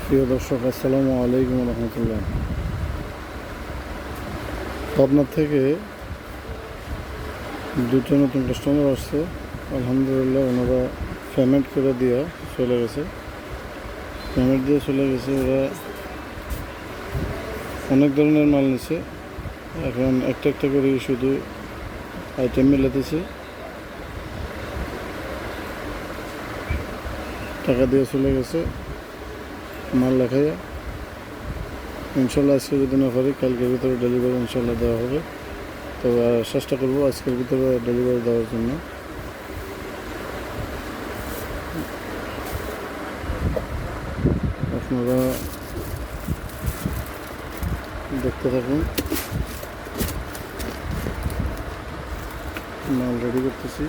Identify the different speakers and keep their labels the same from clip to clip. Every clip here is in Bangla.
Speaker 1: প্রিয় দর্শক, আসসালামু আলাইকুম রহমতুল্লাহ। পাবনা থেকে দুটো নতুন কাস্টমার আসছে। আলহামদুলিল্লাহ, ওনারা পেমেন্ট করে দিয়ে চলে গেছে। ওরা অনেক ধরনের মাল নিছে। এখন একটা একটা করে শুধু আইটেম মিলাতেছে, টাকা দিয়ে চলে গেছে মাল লেখাইয়া। ইনশাল্লাহ আজকে যদি না পারি, কালকের ভিতরে ডেলিভারি ইনশাল্লাহ দেওয়া হবে। তো চেষ্টা করবো আজকের ভিতরে ডেলিভারি দেওয়ার জন্য। আপনারা দেখতে থাকুন, মাল রেডি করতেছি।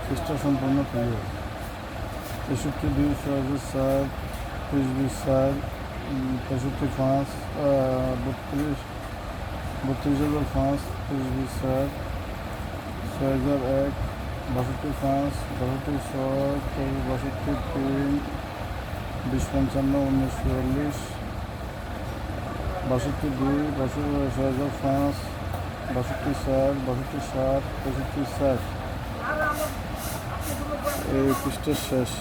Speaker 1: খ্রিস্ট সম্পূর্ণ প্রিয় 63 2 64 35 5 32 32 6001 62 5 62 62 3 2055 1944 62 2 6005 62 4 62 7 65 7 এই পৃষ্ঠের শেষ।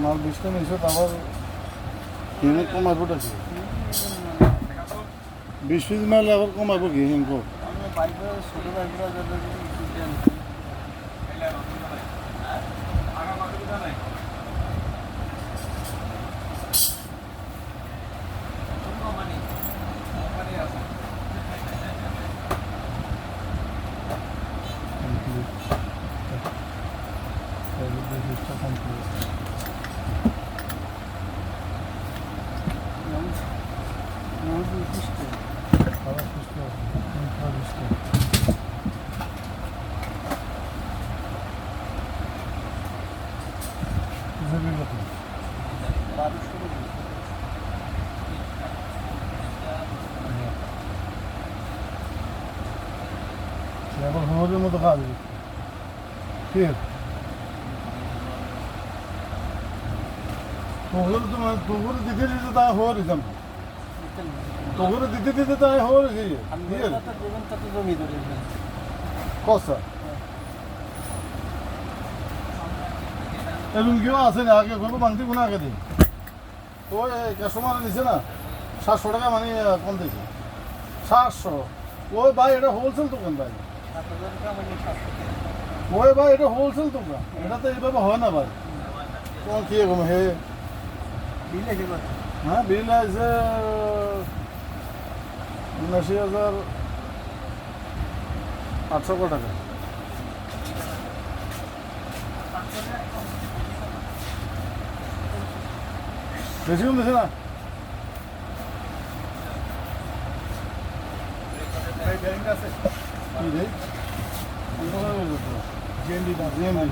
Speaker 1: মাল 20টা নিয়েছে, আবার হিমে কমাবো আছে 20 পিস মাল আবার কমাবো কি হিমকো এখন হলুদের মতো কাজ ঠিক আছে। তোগুলো তোমার তোগুলো দিতে দিতে তা হওয়ার দিতাম তোগুলো দিতে দিতে তাই হওয়ার কষা এবং কেউ আছে না আগে কোনো মানতে কোনো আগে দিই ওই কাস্টমার নিছে না 700 টাকা মানে কম দিয়েছে 700 ওই ভাই এটা হোলসেল দোকান ভাই ওই ভাই এটা হোলসেল দোকান এটা তো এইভাবে হয় না ভাই কোন কি এরকম হে হ্যাঁ বিল আছে 79,800 টাকা। বেশি কম দিছে না? কি রে? জিএমডি 52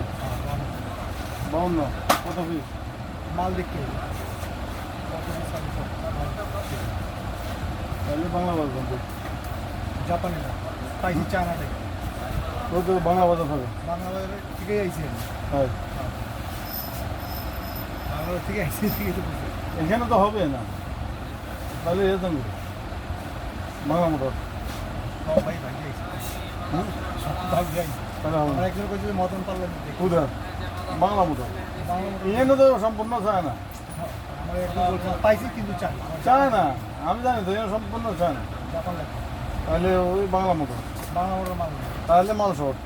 Speaker 1: কত পিস
Speaker 2: মাল দেখতে
Speaker 1: তাহলে বাংলা বাজার
Speaker 2: জাপানে না পাইছি চায়না থেকে
Speaker 1: ও তো বাংলা বাজার হবে।
Speaker 2: বাংলাদেশ থেকে আইছি আমি।
Speaker 1: হ্যাঁ
Speaker 2: বাংলাদেশ থেকে আইছি থেকে তো বলছি।
Speaker 1: এখানে তো হবে না, তাহলে এ দাম বাংলা মোটর
Speaker 2: ভাই ভাই আইছি
Speaker 1: হ্যাঁ
Speaker 2: ভাই আইছি
Speaker 1: তাহলে হবে
Speaker 2: আমার
Speaker 1: না।
Speaker 2: একজন কইছে মদন পারলেন দেখি
Speaker 1: কোথায় বাংলা মোটর?
Speaker 2: বাংলা মোটর
Speaker 1: এখানে তো সম্পূর্ণ চায় না,
Speaker 2: আমার একজন বলছে পাইছি কিন্তু চাই
Speaker 1: চায় না, আমি জানি তো এখানে সম্পূর্ণ চায় না।
Speaker 2: জাপান লাগে
Speaker 1: তাহলে ওই বাংলা মোটর,
Speaker 2: বাংলা মোটর মাল না।
Speaker 1: তাহলে মাল শর্ট।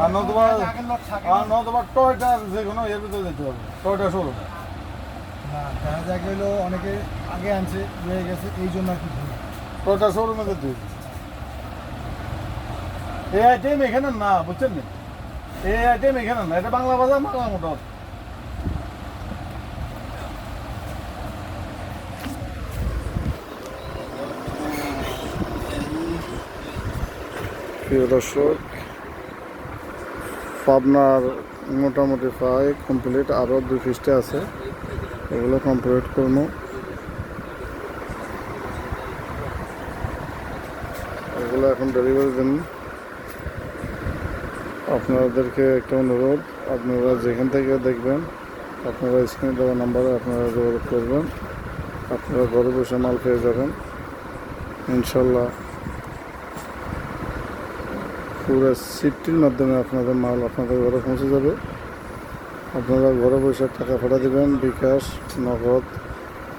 Speaker 1: আর নতুবা
Speaker 2: আগের লোক থাকে
Speaker 1: আর নতুবা টয়টার যে কোনো এর ভিতরে যেতে হবে, টয়টা শোরুম।
Speaker 2: না দেখা যায় গেলো অনেকে আগে আনছে রয়ে গেছে এই জন্য আর কি ভুল।
Speaker 1: টয়টা শোরুমে যেতে হবে। এই আইটেম এখানে না, বুঝছেন না? এই আইটেম এখানে না, এটা বাংলা বাজার বাংলা মোটর। প্রিয় দর্শক, পাবনার মোটামুটি প্রায় কমপ্লিট, আরও 2 পিসটা আছে, এগুলো কমপ্লিট করবো। এগুলো এখন ডেলিভারি দিন। আপনাদেরকে একটা অনুরোধ, আপনারা যেখান থেকে দেখবেন আপনারা স্ক্রিনে দেওয়া নাম্বারে আপনারা যোগাযোগ করবেন, আপনারা ঘরে বসে মাল পেয়ে যাবেন ইনশাল্লাহ। পুরো সিফটির মাধ্যমে আপনাদের মাল আপনাদের ঘরে পৌঁছে যাবে। আপনারা ঘরে বসে টাকা পাঠা দেবেন, বিকাশ, নগদ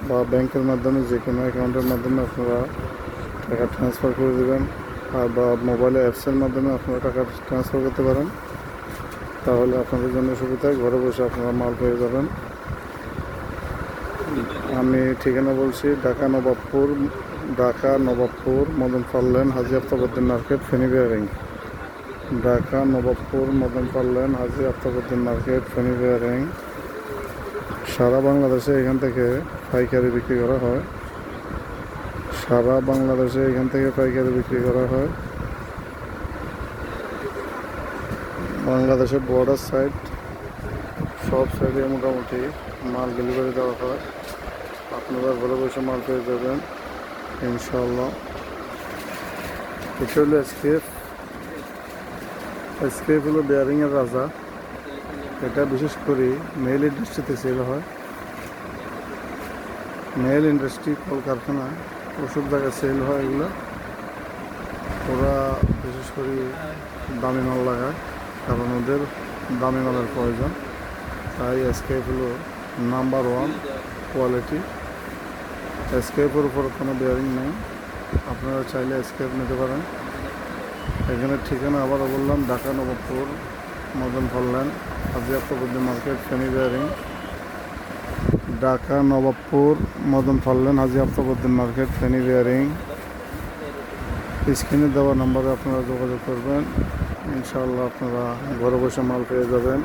Speaker 1: বা ব্যাংকের মাধ্যমে, যে কোনো অ্যাকাউন্টের মাধ্যমে আপনারা টাকা ট্রান্সফার করে দেবেন, আর বা মোবাইলে অ্যাপসের মাধ্যমে আপনারা টাকা ট্রান্সফার করতে পারেন। তাহলে আপনাদের জন্য সুবিধা, ঘরে বসে আপনারা মাল পেয়ে যাবেন। আমি ঠিকানা বলছি, ঢাকা নবাবপুর মদন পার্লেন হাজি আফতাবউদ্দিন মার্কেট, ফেনী বিয়ারিং। ঢাকা নবাবপুর মদন পার্লেন হাজি আফতাবউদ্দিন মার্কেট, ফেনী বিয়ারিং। সারা বাংলাদেশে এখান থেকে পাইকারি বিক্রি করা হয়, সারা বাংলাদেশে এখান থেকে পাইকারি বিক্রি করা হয়। বাংলাদেশের বর্ডার সাইড সব সাইডে মোটামুটি মাল ডেলিভারি দেওয়া হয়। আপনারা ঘরে বসে মাল পেয়ে যাবেন ইনশাআল্লাহ। এটা হলো এসকেপ হলো বেয়ারিংয়ের রাজা। এটা বিশেষ করে মেল ইন্ডাস্ট্রিতে সেল হয়। মেল ইন্ডাস্ট্রি, কলকারখানা, ওসব জায়গায় সেল হয় এগুলো। ওরা বিশেষ করে দামি মাল লাগায়, কারণ ওদের দামি মালের প্রয়োজন। তাই এসকেপ হলো নাম্বার 1 কোয়ালিটি। এসকেপের উপর কোনো বেয়ারিং নেই, আপনারা চাইলে এসকেপ নিতে পারেন। এখানে ঠিকানা আবারও বললাম, ঢাকা নবাবপুর মদন পার্লেন হাজি আফতাবউদ্দিন মার্কেট, ফেনী বিয়ারিং। ঢাকা নবাবপুর মদন পার্লেন হাজি আফতাবউদ্দিন মার্কেট, ফেনী বিয়ারিং। স্ক্রিনে দেওয়া নাম্বারে আপনারা যোগাযোগ করবেন ইনশাআল্লাহ। আপনারা ঘরে বসে মাল পেয়ে যাবেন,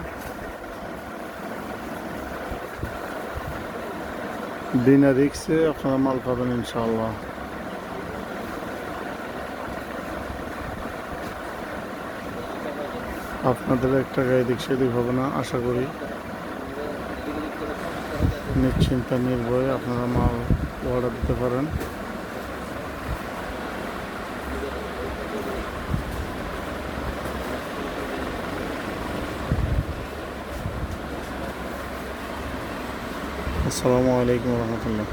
Speaker 1: বিনা রিক্সে আপনারা মাল পাবেন ইনশাআল্লাহ। আপনাদের একটা গায়ে দিক সেদিক হবে না, আশা করি। নিশ্চিন্তা নির্ভয়ে আপনারা মাল অর্ডার দিতে পারেন। আসসালামু আলাইকুম রহমতুল্লাহ।